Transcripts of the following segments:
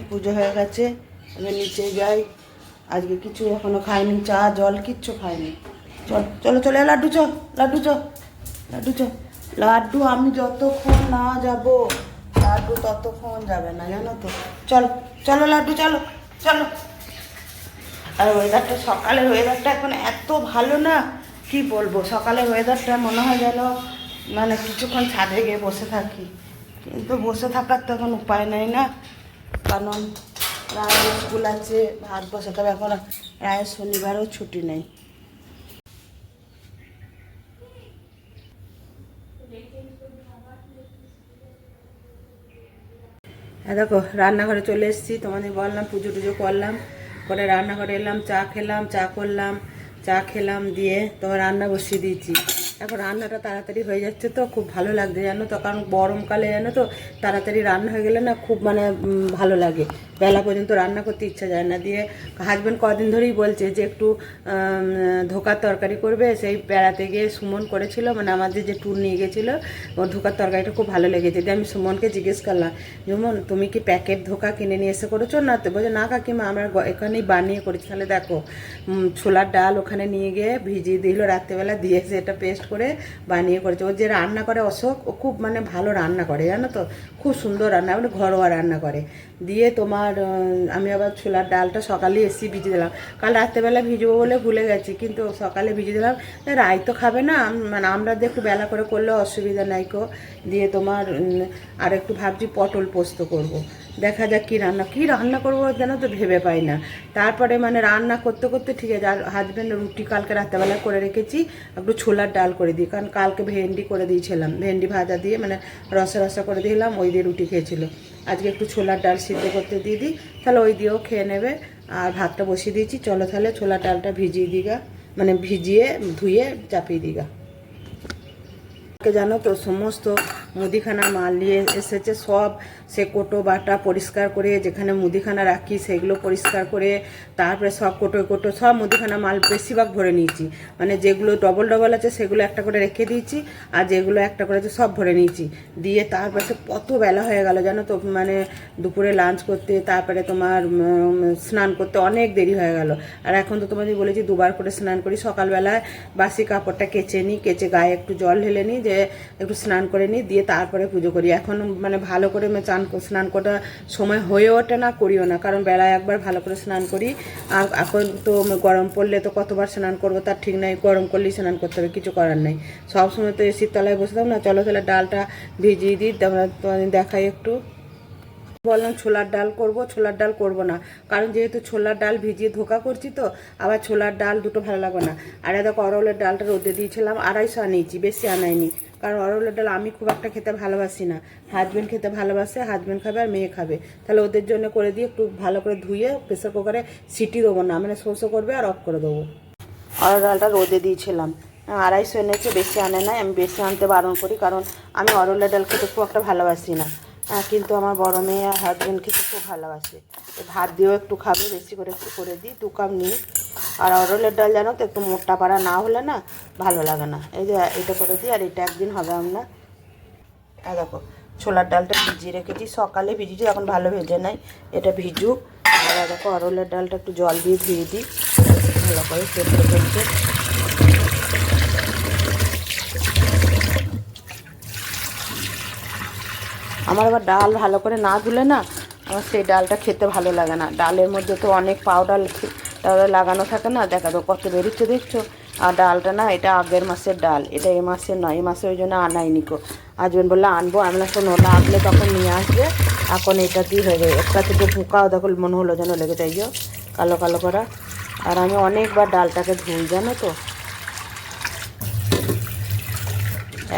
পুজো হয়ে গেছে, আমি নিচে যাই। আজকে কিছু এখনো খাইনি, চা জল কিচ্ছু খাইনি। চলো চলে লাড্ডু চ, লাড্ডু চ, লাড্ডু চ। লাড্ডু আমি যতক্ষণ না যাব লাড্ডু ততক্ষণ যাবে না, জানো তো। চলো চলো লাড্ডু, চলো চলো। আর ওয়েদারটা, সকালের ওয়েদারটা এখন এত ভালো না, কি বলবো। সকালের ওয়েদারটা মনে হয় যেন মানে কিছুক্ষণ ছাদে গিয়ে বসে থাকি, কিন্তু বসে থাকার তো এখন উপায় নেই না, কারণ রায়ের স্কুল আছে, ভাত বসাতে হবে। এখন রায়ের শনিবারও ছুটি নেই। হ্যাঁ দেখো, রান্নাঘরে চলে এসেছি। তোমাদের বললাম পুজো টুজো করলাম, করে রান্নাঘরে এলাম, চা খেলাম, চা করলাম, চা খেলাম, দিয়ে তোমার রান্না বসিয়ে দিয়েছি। এখন রান্নাটা তাড়াতাড়ি হয়ে যাচ্ছে, তো খুব ভালো লাগছে জানো তো। কারণ গরমকালে জানো তো, তাড়াতাড়ি রান্না হয়ে গেলে না খুব মানে ভালো লাগে, বেলা পর্যন্ত রান্না করতে ইচ্ছা যায় না। দিয়ে হাজব্যান্ড কদিন ধরেই বলছে যে একটু ধোকার তরকারি করবে। সেই বেড়াতে গিয়ে সুমন করেছিল, মানে আমাদের যে ট্যুর নিয়ে গেছিলো, ওর ধোকার তরকারিটা খুব ভালো লেগেছে। দিয়ে আমি সুমনকে জিজ্ঞেস করলাম, যেমন তুমি কি প্যাকেট ধোকা কিনে নিয়ে এসে করেছো? না তো, বলছে না কাকিমা, আমরা এখানেই বানিয়ে করেছি। তাহলে দেখো, ছোলার ডাল ওখানে নিয়ে গিয়ে ভিজিয়ে দিল রাত্রেবেলা, দিয়েছে এটা পেস্ট করে বানিয়ে করেছে। ও যে রান্না করে অশোক, ও খুব মানে ভালো রান্না করে জানো তো, খুব সুন্দর রান্না, মানে ঘরোয়া রান্না করে। দিয়ে তোমার আমি আবার ছোলার ডালটা সকালে এসে ভিজে দিলাম। কাল রাত্রেবেলা ভিজবো বলে ভুলে গেছি, কিন্তু সকালে ভিজে দিলাম। রাই তো খাবে না, মানে আমরা একটু বেলা করে করলে অসুবিধা নাই কো। দিয়ে তোমার আর একটু ভাবছি পটল পোস্ত করব। দেখা যাক কী রান্না করবো জানো তো, ভেবে পাই না। তারপরে মানে রান্না করতে করতে ঠিক আছে। আর হাজব্যান্ড রুটি কালকে রাত্রেবেলা করে রেখেছি, একটু ছোলার ডাল করে দিই, কারণ কালকে ভেন্ডি করে দিয়েছিলাম, ভেন্ডি ভাজা দিয়ে মানে রসা রসা করে দিলাম, ওই দিয়ে রুটি খেয়েছিল। আজকে একটু ছোলার ডাল সিদ্ধ করতে দিয়ে দিই, তাহলে ওই দিয়েও খেয়ে নেবে। আর ভাতটা বসিয়ে দিয়েছি, চলো তাহলে ছোলার ডালটা ভিজিয়ে দিগা, মানে ভিজিয়ে ধুয়ে চাপিয়ে দিগা। জানো তো, সমস্ত মুদিখানা মাল নিয়ে এসেছে, সব সে কোটো বাটা পরিষ্কার করে, যেখানে মুদিখানা রাখি সেগুলো পরিষ্কার করে, তারপরে সব কোটো সব মুদিখানা মাল বেশিরভাগ ভরে নিয়েছি। মানে যেগুলো ডবল ডবল আছে সেগুলো একটা করে রেখে দিয়েছি, আর যেগুলো একটা করে আছে সব ভরে নিয়েছি। দিয়ে তারপরে কত বেলা হয়ে গেল জানো তো, মানে দুপুরে লাঞ্চ করতে, তারপরে তোমার স্নান করতে অনেক দেরি হয়ে গেল। আর এখন তো তোমাদের বলেছি দুবার করে স্নান করি। সকালবেলায় বাসি কাপড়টা কেচে নিই, কেচে গায়ে একটু জল ঢেলে নিই, যে একটু স্নান করে নিই, দিয়ে তারপরে পুজো করি। এখন মানে ভালো করে স্নান করার সময় হয়ে ওঠে না, করিও না, কারণ বেলায় একবার ভালো করে স্নান করি। আর এখন তো গরম পড়লে তো কতবার স্নান করবো তার ঠিক নাই, গরম করলেই স্নান করতে হবে, কিছু করার নেই। সবসময় তো এসির তলায় বসে থাকবো না। চলো তাহলে ডালটা ভিজিয়ে দিই, তোমাদের দেখাই একটু। বললাম ছোলার ডাল করব, ছোলার ডাল করব না, কারণ যেহেতু ছোলার ডাল ভিজিয়ে ধোকা করছি, তো আবার ছোলার ডাল দুটো ভালো লাগবে না। আর দেখো, অরলের ডালটা রোদে দিয়েছিলাম, 250 আনিয়েছি, বেশি আনাইনি, কারণ অরলের ডাল আমি খুব একটা খেতে ভালোবাসি না। হাজব্যান্ড খেতে ভালোবাসে, হাজব্যান্ড খাবে আর মেয়ে খাবে, তাহলে ওদের জন্য করে দিয়ে একটু ভালো করে ধুয়ে প্রেসার কুকারে সিটি দেবো না, মানে শোষো করবে আর অফ করে দেবো। অরল ডালটা রোদে দিয়েছিলাম, 250 এনেছে, বেশি আনে নাই। আমি বেশি আনতে বারণ করি, কারণ আমি অরলের ডাল খেতে খুব একটা ভালোবাসি না। কিন্তু আমার বড় মেয়ে আর হাজব্যান্ড খেতে খুব ভালোবাসে, ভাত দিয়েও একটু খাবে, বেশি করে একটু করে দিই, 2 কাপ নিই। আর অরলের ডাল জানো তো, একটু মোটা পাড়া না হলে না ভালো লাগে না। এই যে এটা করে দিই, আর এটা একদিন হবে আমরা। আর দেখো, ছোলার ডালটা ভিজিয়ে রেখেছি, সকালে ভিজিয়েছি, এখন ভালো ভেজে নাই, এটা ভিজুক। আর দেখো, অরলের ডালটা একটু জল দিয়ে ধুয়ে দিই ভালো করে, সেদ্ধ করতে। আমার আবার ডাল ভালো করে না ধুলে না, আমার সেই ডালটা খেতে ভালো লাগে না। ডালের মধ্যে তো অনেক পাউডার লাগানো থাকে না, দেখা তো কত বেরোচ্ছে দেখছো। আর ডালটা না, এটা আগের মাসের ডাল, এটা এই মাসের নয়, এই মাসে ওই জন্য আনাইনি কো। হাজবেন্ড বললে আনবো, আমি না শোনো, লাগলে তখন নিয়ে আসবে, এখন এটা দিয়ে হয়ে যায়। একটা থেকে পোকাও দেখো মনে হলো যেন লেগে যাই, কালো কালো করা। আর আমি অনেকবার ডালটাকে ধুই জানো তো,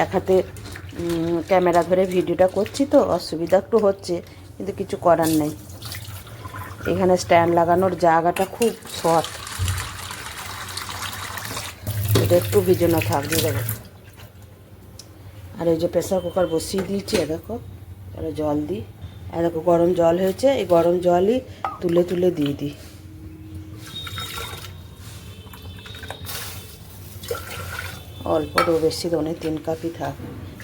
এক হাতে ক্যামেরা ধরে ভিডিওটা করছি, তো অসুবিধা একটু হচ্ছে, কিন্তু কিছু করার নেই। এখানে স্ট্যান্ড লাগানোর জায়গাটা খুব শর্ট, এটা একটু ভিজানো থাক, দিয়ে দেবো। আর এই যে প্রেসার কুকার বসিয়ে দিয়েছি, দেখো, তাহলে জল দিই। আর দেখো, গরম জল হয়েছে, এই গরম জলই তুলে তুলে দিয়ে দিই। অল্প দেবো, বেশি দেবো না, 3 কাপই থাক,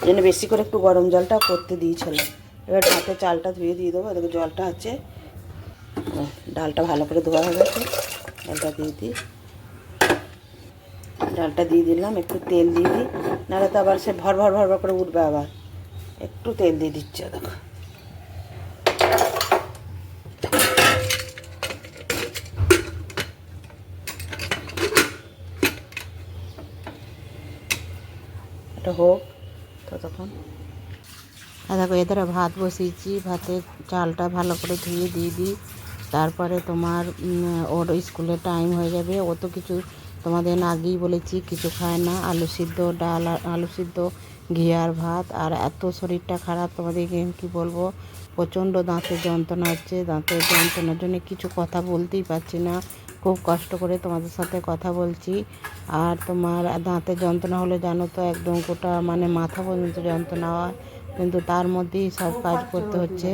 এই জন্য বেশি করে একটু গরম জলটা করতে দিয়েছিলাম। এবার ভাতে চালটা ধুয়ে দিয়ে দেবো, দেখো জলটা আছে, ডালটা ভালো করে ধোয়া হয়ে গেছে, ডালটা দিয়ে দিই। ডালটা দিয়ে দিলাম, একটু তেল দিয়ে দিই, নাহলে তো আবার সে ভর ভর ভর ভর করে উঠবে। আবার একটু তেল দিয়ে দিচ্ছে, দেখো। এটা হোক ততক্ষণ। দেখো এধারে ভাত বসিয়েছি, ভাতের চালটা ভালো করে ধুয়ে দিয়ে দিই। তারপরে তোমার ওর স্কুলের টাইম হয়ে যাবে। ও তো কিছু তোমাদের আগেই বলেছি কিছু খায় না, আলু সিদ্ধ ডাল আর আলু সিদ্ধ, ঘি আর ভাত। আর এত শরীরটা খারাপ তোমাদেরকে কি বলবো, প্রচণ্ড দাঁতের যন্ত্রণা হচ্ছে। দাঁতের যন্ত্রণার জন্য কিছু কথা বলতেই পারছি না, খুব কষ্ট করে তোমাদের সাথে কথা বলছি। আর তোমার দাঁতের যন্ত্রণা হলে জানো তো একদম গোটা মানে মাথা পর্যন্ত যন্ত্রণা হয়, কিন্তু তার মধ্যেই সব কাজ করতে হচ্ছে।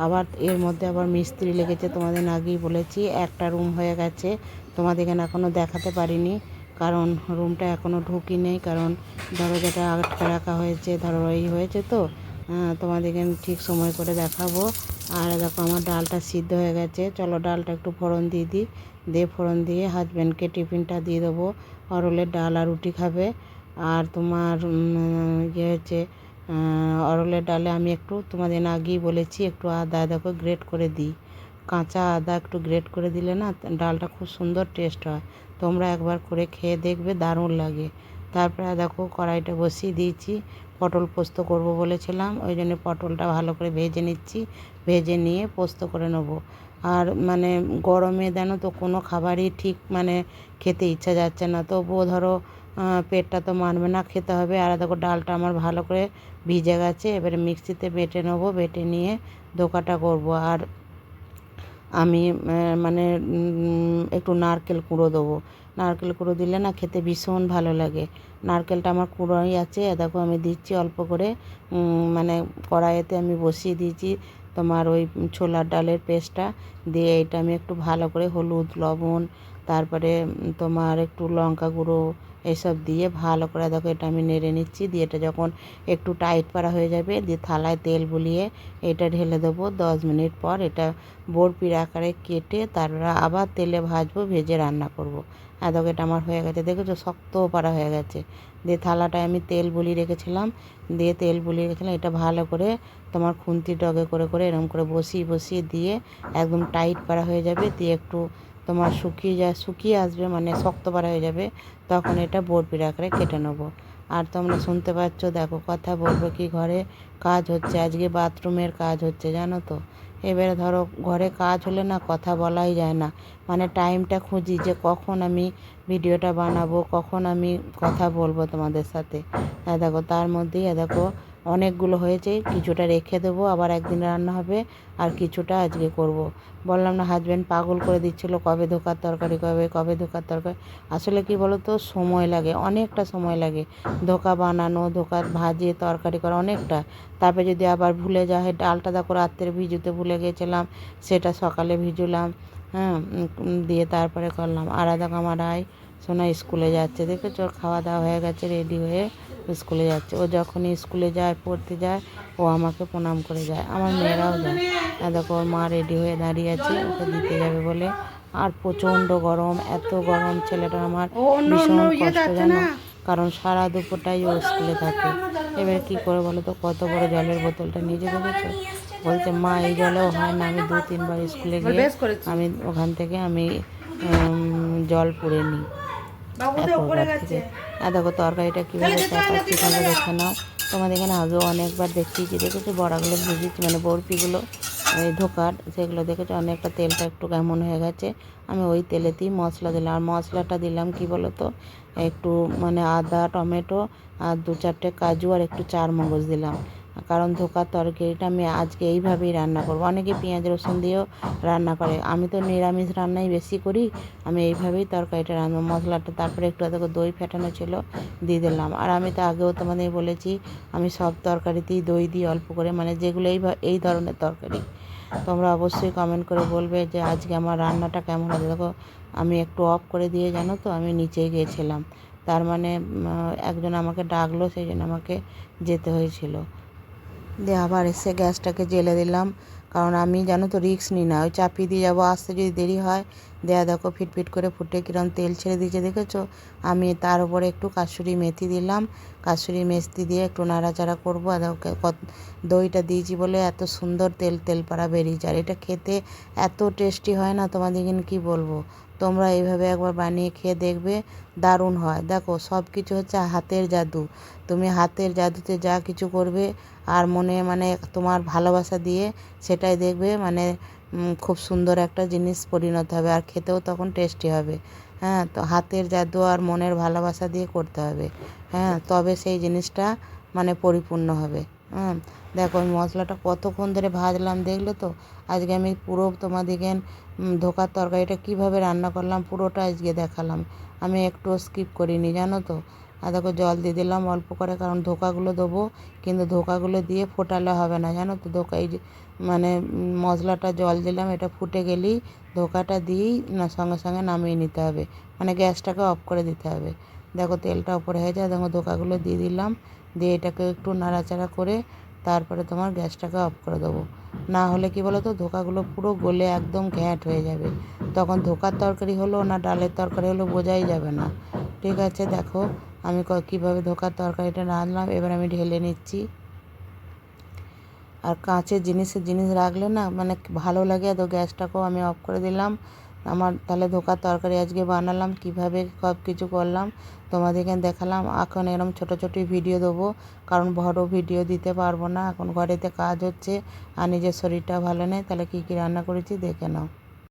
আবার এর মধ্যে আবার মিস্ত্রি লেগেছে, তোমাদের আগেই বলেছি। একটা রুম হয়ে গেছে, তোমাদেরকে এখনও দেখাতে পারিনি, কারণ রুমটা এখনও ঢুকি নেই, কারণ দরজাটা আটকে রাখা হয়েছে, ধরো এই হয়েছে তো। তোমাদেরকে আমি ঠিক সময় করে দেখাবো। আর দেখো আমার ডালটা সিদ্ধ হয়ে গেছে, চলো ডালটা একটু ফোড়ন দিয়ে দিই। দিয়ে ফোড়ন দিয়ে হাজব্যান্ডকে টিফিনটা দিয়ে দেবো, অরলের ডাল আর রুটি খাবে। আর তোমার ইয়ে হচ্ছে অরলের ডালে আমি একটু তোমাদের আগেই বলেছি একটু আদা দেখো গ্রেট করে দিই। কাঁচা আদা একটু গ্রেট করে দিলে না ডালটা খুব সুন্দর টেস্ট হয়। তোমরা একবার করে খেয়ে দেখবে, দারুণ লাগে। তারপরে দেখো কড়াইটা বসিয়ে দিয়েছি, পটল পোস্ত করব বলেছিলাম, ওই জন্য পটলটা ভালো করে ভেজে নিচ্ছি। ভেজে নিয়ে পোস্ত করে নেবো। আর মানে গরমে জানো তো কোনো খাবারই ঠিক মানে খেতে ইচ্ছা যাচ্ছে না, তবুও ধরো পেটটা তো মানবে না, খেতে হবে। আর দেখো ডালটা আমার ভালো করে ভিজে গেছে, এবারে মিক্সিতে বেটে নেবো, বেটে নিয়ে ধোকাটা করব। আর আমি মানে একটু নারকেল কুঁড়ো দেবো, নারকেল কুঁড়ো দিলে না খেতে ভীষণ ভালো লাগে। নারকেলটা আমার কুঁড়োই আছে, দেখো আমি দিচ্ছি অল্প করে। মানে কড়াইতে আমি বসিয়ে দিয়েছি তোমার ওই ছোলার ডালের পেস্টটা দিয়ে, এটা আমি একটু ভালো করে হলুদ লবণ তারপরে তোমার একটু লঙ্কা গুঁড়ো এসব দিয়ে ভালো করে দেখো এটা আমি নেড়ে নিচ্ছি। দিয়ে এটা যখন একটু টাইট পাড়া হয়ে যাবে, দিয়ে থালায় তেল বুলিয়ে এটা ঢেলে দেবো। 10 মিনিট পর এটা বরফির আকারে কেটে তারপরে আবার তেলে ভাজবো, ভেজে রান্না করব। দেখো এটা আমার হয়ে গেছে, দেখেছো শক্ত পাড়া হয়ে গেছে। দিয়ে থালাটায় আমি তেল বুলিয়ে রেখেছিলাম, দিয়ে তেল বুলিয়ে রেখেছিলাম, এটা ভালো করে তোমার খুন্তি ডগে করে করে এরকম করে বসিয়ে বসিয়ে দিয়ে একদম টাইট পাড়া হয়ে যাবে। দিয়ে একটু তোমার শুকিয়ে আসবে, মানে শক্ত পাড়া হয়ে যাবে, তখন এটা বরফির আকারে কেটে নেবো। আর তোমরা শুনতে পাচ্ছ, দেখো কথা বলবো কি, ঘরে কাজ হচ্ছে, আজকে বাথরুমের কাজ হচ্ছে জানো তো। এবারে ধরো ঘরে কাজ হলে না কথা বলাই যায় না, মানে টাইমটা খুঁজি যে কখন আমি ভিডিওটা বানাবো, কখন আমি কথা বলবো তোমাদের সাথে। দেখো তার মধ্যেই দেখো অনেকগুলো হয়েছে, কিছুটা রেখে দেবো, আবার একদিন রান্না হবে, আর কিছুটা আজকে করব। বললাম না হাজব্যান্ড পাগল করে দিচ্ছিলো, কবে ধোকার তরকারি, কবে ধোকার তরকারি। আসলে কি বলো তো, সময় লাগে, অনেকটা সময় লাগে ধোকা বানানো, ধোকা ভাজিয়ে তরকারি করা অনেকটা। তারপরে যদি আবার ভুলে যাওয়া হয়, ডালটা দেখো রাত্রে ভিজুতে ভুলে গেছিলাম, সেটা সকালে ভিজুলাম, হ্যাঁ, দিয়ে তারপরে করলাম। আর দেখো আমার সোনা স্কুলে যাচ্ছে, দেখেছো ওর খাওয়া দাওয়া হয়ে গেছে, রেডি হয়ে স্কুলে যাচ্ছে। ও যখনই স্কুলে যায় পড়তে যায়, ও আমাকে প্রণাম করে যায়, আমার মেয়েরাও যায়। দেখো ওর মা রেডি হয়ে দাঁড়িয়ে আছে, ওকে দিতে যাবে বলে। আর প্রচণ্ড গরম, এত গরম, ছেলেটা আমার ভীষণ কষ্ট জানো, কারণ সারা দুপুরটাই ও স্কুলে থাকে। এবার কী করে বলো তো, কত বড় জলের বোতলটা নিজে দেখেছো, বলছে মা এই জলেও হয় না, আমি 2-3 বার স্কুলে গিয়ে আমি ওখান থেকে আমি জল পুড়ে নিই অ্যাকোয়াগার্ড থেকে। দেখো তরকারিটা কীভাবে চাপাচ্ছি তোমরা দেখে নাও। তোমাদের এখানে আগেও অনেকবার দেখিয়েছি, দেখেছো বড়াগুলো ভেজেছি, মানে বরফিগুলো এই ধোকার, সেগুলো দেখেছো অনেকটা তেলটা একটু কেমন হয়ে গেছে। আমি ওই তেলেতেই মশলা দিলাম, আর মশলাটা দিলাম কি বলো তো, একটু মানে আদা টমেটো আর 2-4টে কাজু আর একটু চারমগজ দিলাম, কারণ ধোকার তরকারিটা আমি আজকে এইভাবেই রান্না করব। অনেকে পেঁয়াজ রসুন দিয়েও রান্না করে, আমি তো নিরামিষ রান্নাই বেশি করি, আমি এইভাবেই তরকারিটা রান্না। মশলাটা তারপরে একটু দেখো দই ফেটানো ছিল, দিয়ে দিলাম। আর আমি তো আগেও তোমাদের বলেছি আমি সব তরকারিতেই দই দিই অল্প করে, মানে যেগুলো এই ধরনের তরকারি। তোমরা অবশ্যই কমেন্ট করে বলবে যে আজকে আমার রান্নাটা কেমন হয়েছে। দেখো আমি একটু অফ করে দিয়ে জানো তো আমি নিচে গিয়েছিলাম, তার মানে একজন আমাকে ডাকলো, সেই জন্য আমাকে যেতে হয়েছিল। দিয়ে আবার এসে গ্যাসটাকে জ্বেলে দিলাম, কারণ আমি জানো তো রিস্ক নিই না, ওই চাপিয়ে দিয়ে যাবো, আসতে যদি দেরি হয়। দেয়া দেখো ফিটফিট করে ফুটে কিরম তেল ছেড়ে দিয়েছে দেখেছো। আমি তার উপরে একটু কাসুরি মেথি দিলাম, কাসুরি মেথি দিয়ে একটু নাড়াচাড়া করবো। আর দেখো দইটা দিয়েছি বলে এত সুন্দর তেল তেল পাড়া বেরিয়েছে। আর এটা খেতে এত টেস্টি হয় না, তোমাদেরকে কী বলবো। তোমরা এইভাবে একবার বানিয়ে খেয়ে দেখবে, দারুণ হয়। দেখো সব কিছু হচ্ছে হাতের জাদু। তুমি হাতের জাদুতে যা কিছু করবে আর মনে মানে তোমার ভালোবাসা দিয়ে, সেটাই দেখবে মানে খুব সুন্দর একটা জিনিস পরিণত হবে, আর খেতেও তখন টেস্টি হবে। হ্যাঁ, তো হাতের জাদু আর মনের ভালোবাসা দিয়ে করতে হবে। হ্যাঁ, তবে সেই জিনিসটা মানে পরিপূর্ণ হবে। হ্যাঁ, দেখো আমি মশলাটা কতক্ষণ ধরে ভাজলাম দেখলে তো। আজকে আমি পুরো তোমাদেরকে ধোকার তরকারিটা কীভাবে রান্না করলাম পুরোটা আজকে দেখালাম। আমি একটুও স্কিপ করিনি জানো তো। আর দেখো জল দিয়ে দিলাম অল্প করে, কারণ ধোকাগুলো দেবো, কিন্তু ধোকাগুলো দিয়ে ফোটালে হবে না জানো তো। ধোকা এই যে মানে মশলাটা জল দিলাম, এটা ফুটে গেলেই ধোকাটা দিয়েই না সঙ্গে সঙ্গে নামিয়ে নিতে হবে, মানে গ্যাসটাকে অফ করে দিতে হবে। দেখো তেলটা উপরে হয়ে যায়, দেখো ধোকাগুলো দিয়ে দিলাম, দিয়ে এটাকে একটু নাড়াচাড়া করে তারপরে তোমার গ্যাসটাকে অফ করে দেবো। না হলে কি বলো তো, ধোকাগুলো পুরো গলে একদম ঘ্যাঁট হয়ে যাবে, তখন ধোকার তরকারি হলো না ডালের তরকারি হলো বোঝাই যাবে না। ঠিক আছে, দেখো আমি কীভাবে ধোকার তরকারিটা রাঁধলাম। এবার আমি ঢেলে নিচ্ছি। আর কাঁচের জিনিস রাখলে না মানে ভালো লাগে। তো গ্যাসটাকেও আমি অফ করে দিলাম। আমার তাহলে ধোকার তরকারি আজকে বানালাম, কীভাবে সব কিছু করলাম তোমাদেরকে দেখালাম। এখন এরকম ছোটো ছোটো ভিডিও দেবো, কারণ বড় ভিডিও দিতে পারবো না, এখন ঘরেতে কাজ হচ্ছে আর নিজের শরীরটা ভালো নেই। তাহলে কী কী রান্না করেছি দেখে নাও।